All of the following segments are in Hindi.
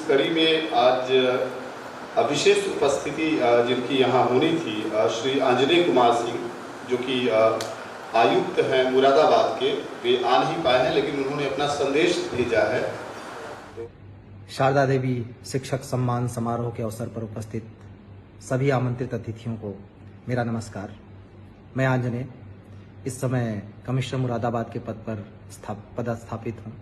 कड़ी में आज विशेष उपस्थिति जिनकी यहाँ होनी थी, श्री आंजनेय कुमार सिंह जो कि आयुक्त हैं मुरादाबाद के, वे आ नहीं पाए हैं, लेकिन उन्होंने अपना संदेश भेजा है। शारदा देवी शिक्षक सम्मान समारोह के अवसर पर उपस्थित सभी आमंत्रित अतिथियों को मेरा नमस्कार। मैं आंजनेय इस समय कमिश्नर मुरादाबाद के पद पर पदस्थापित हूँ।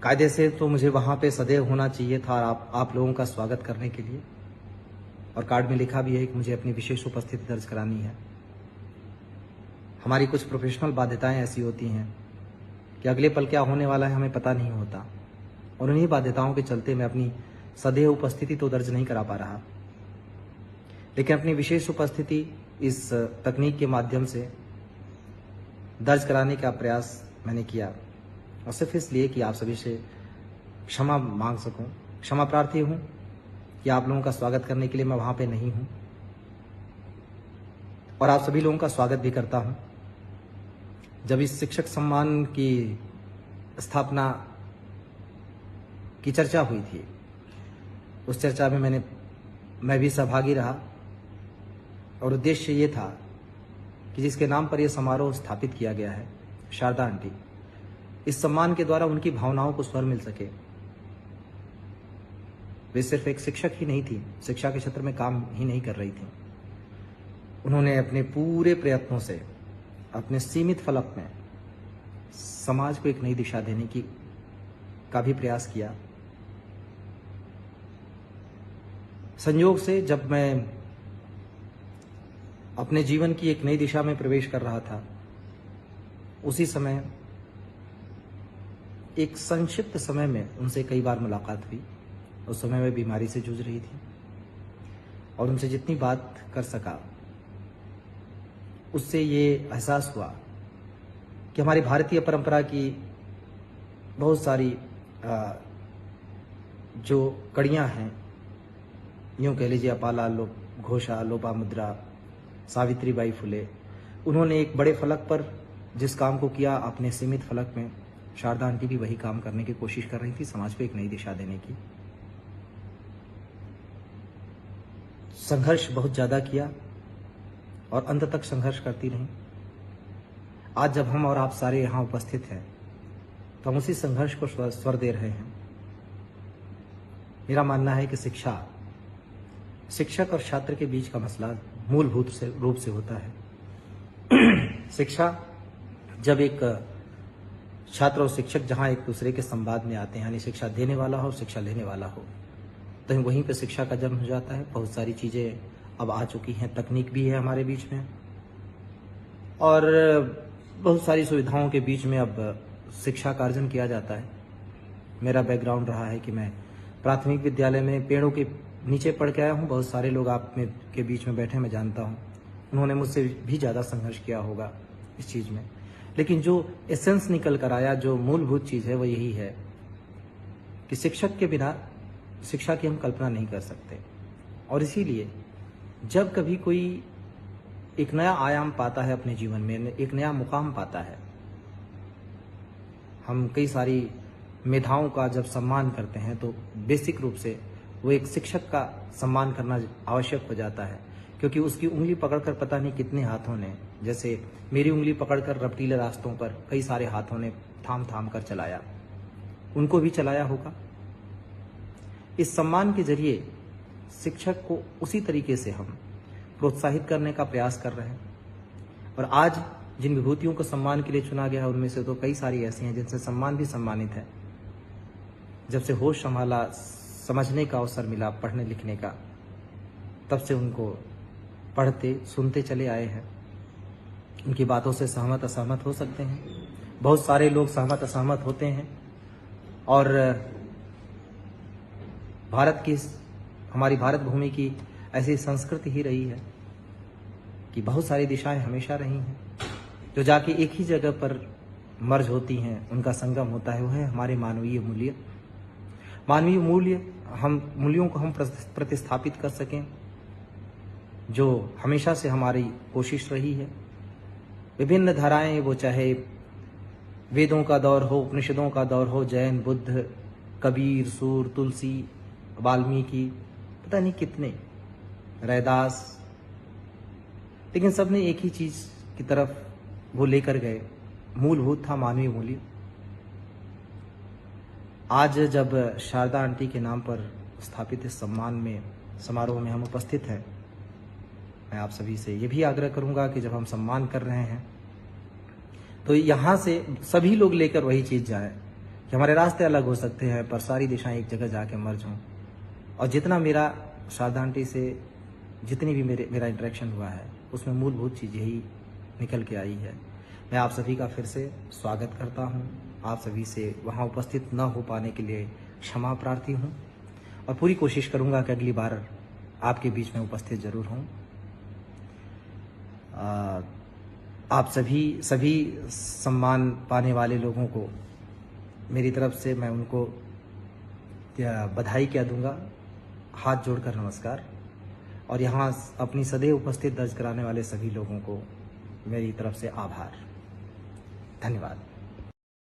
कायदे से तो मुझे वहाँ पे सदैव होना चाहिए था आप लोगों का स्वागत करने के लिए, और कार्ड में लिखा भी है कि मुझे अपनी विशेष उपस्थिति दर्ज करानी है। हमारी कुछ प्रोफेशनल बाध्यताएं ऐसी होती हैं कि अगले पल क्या होने वाला है हमें पता नहीं होता, और उन्हीं बाध्यताओं के चलते मैं अपनी सदैव उपस्थिति तो दर्ज नहीं करा पा रहा, लेकिन अपनी विशेष उपस्थिति इस तकनीक के माध्यम से दर्ज कराने का प्रयास मैंने किया, और सिर्फ इसलिए कि आप सभी से क्षमा मांग सकूं, क्षमा प्रार्थी हूं कि आप लोगों का स्वागत करने के लिए मैं वहां पे नहीं हूं, और आप सभी लोगों का स्वागत भी करता हूं। जब इस शिक्षक सम्मान की स्थापना की चर्चा हुई थी, उस चर्चा में मैं भी सहभागी रहा, और उद्देश्य ये था कि जिसके नाम पर यह समारोह स्थापित किया गया है, शारदा आंटी, इस सम्मान के द्वारा उनकी भावनाओं को स्वर मिल सके। वे सिर्फ एक शिक्षक ही नहीं थी, शिक्षा के क्षेत्र में काम ही नहीं कर रही थी, उन्होंने अपने पूरे प्रयत्नों से अपने सीमित फलक में समाज को एक नई दिशा देने का भी प्रयास किया। संयोग से जब मैं अपने जीवन की एक नई दिशा में प्रवेश कर रहा था, उसी समय एक संक्षिप्त समय में उनसे कई बार मुलाकात हुई। उस समय मैं बीमारी से जूझ रही थी, और उनसे जितनी बात कर सका उससे ये एहसास हुआ कि हमारी भारतीय परंपरा की बहुत सारी जो कड़ियां हैं, यूँ कह लीजिए अपाला, घोषा, लोपामुद्रा, सावित्रीबाई फुले, उन्होंने एक बड़े फलक पर जिस काम को किया, अपने सीमित फलक में शारदा आंटी भी वही काम करने की कोशिश कर रही थी, समाज को एक नई दिशा देने की। संघर्ष बहुत ज्यादा किया और अंत तक संघर्ष करती रही। आज जब हम और आप सारे यहाँ उपस्थित हैं, तो हम उसी संघर्ष को स्वर दे रहे हैं। मेरा मानना है कि शिक्षक और छात्र के बीच का मसला मूलभूत रूप से होता है। शिक्षा, जब एक छात्र और शिक्षक जहां एक दूसरे के संवाद में आते हैं, यानी शिक्षा देने वाला हो, शिक्षा लेने वाला हो, तो वहीं पे शिक्षा का जन्म हो जाता है। बहुत सारी चीजें अब आ चुकी हैं, तकनीक भी है हमारे बीच में, और बहुत सारी सुविधाओं के बीच में अब शिक्षा का अर्जन किया जाता है। मेरा बैकग्राउंड रहा है कि मैं प्राथमिक विद्यालय में पेड़ों के नीचे पढ़ के आया हूँ। बहुत सारे लोग आप में के बीच में बैठे मैं जानता हूँ, उन्होंने मुझसे भी ज़्यादा संघर्ष किया होगा इस चीज़ में, लेकिन जो एसेंस निकल कर आया, जो मूलभूत चीज़ है, वो यही है कि शिक्षक के बिना शिक्षा की हम कल्पना नहीं कर सकते। और इसीलिए जब कभी कोई एक नया आयाम पाता है अपने जीवन में, एक नया मुकाम पाता है, हम कई सारी मेधाओं का जब सम्मान करते हैं, तो बेसिक रूप से वो एक शिक्षक का सम्मान करना आवश्यक हो जाता है, क्योंकि उसकी उंगली पकड़कर पता नहीं कितने हाथों ने, जैसे मेरी उंगली पकड़कर रपटीले रास्तों पर कई सारे हाथों ने थाम थाम कर चलाया, उनको भी चलाया होगा। इस सम्मान के जरिए शिक्षक को उसी तरीके से हम प्रोत्साहित करने का प्रयास कर रहे हैं। और आज जिन विभूतियों को सम्मान के लिए चुना गया है, उनमें से तो कई सारी ऐसी हैं जिनसे सम्मान भी सम्मानित है। जब से होश संभाला, समझने का अवसर मिला, पढ़ने लिखने का, तब से उनको पढ़ते सुनते चले आए हैं। उनकी बातों से सहमत असहमत हो सकते हैं, बहुत सारे लोग सहमत असहमत होते हैं, और हमारी भारत भूमि की ऐसी संस्कृति ही रही है कि बहुत सारी दिशाएं हमेशा रही हैं जो जाके एक ही जगह पर मर्ज होती हैं, उनका संगम होता है। वह है हमारे मानवीय मूल्य। हम मूल्यों को हम प्रतिस्थापित कर सकें, जो हमेशा से हमारी कोशिश रही है। विभिन्न धाराएं, वो चाहे वेदों का दौर हो, उपनिषदों का दौर हो, जैन, बुद्ध, कबीर, सूर, तुलसी, वाल्मीकि, पता नहीं कितने, रैदास, लेकिन सबने एक ही चीज की तरफ वो लेकर गए, मूलभूत था मानवीय मूल्य। आज जब शारदा आंटी के नाम पर स्थापित इस सम्मान में समारोह में हम उपस्थित हैं, मैं आप सभी से ये भी आग्रह करूंगा कि जब हम सम्मान कर रहे हैं तो यहाँ से सभी लोग लेकर वही चीज जाए कि हमारे रास्ते अलग हो सकते हैं पर सारी दिशाएं एक जगह जाके मर्ज हों। और जितना मेरा शारदा आंटी से जितनी भी मेरा इंटरेक्शन हुआ है उसमें मूलभूत चीज यही निकल के आई है। मैं आप सभी का फिर से स्वागत करता हूँ। आप सभी से वहाँ उपस्थित न हो पाने के लिए क्षमा प्रार्थी हूँ और पूरी कोशिश करूँगा कि अगली बार आपके बीच में उपस्थित जरूर हूँ। आप सभी सम्मान पाने वाले लोगों को मेरी तरफ से मैं उनको बधाई क्या दूंगा, हाथ जोड़कर नमस्कार। और यहाँ अपनी सदैव उपस्थित दर्ज कराने वाले सभी लोगों को मेरी तरफ से आभार, धन्यवाद।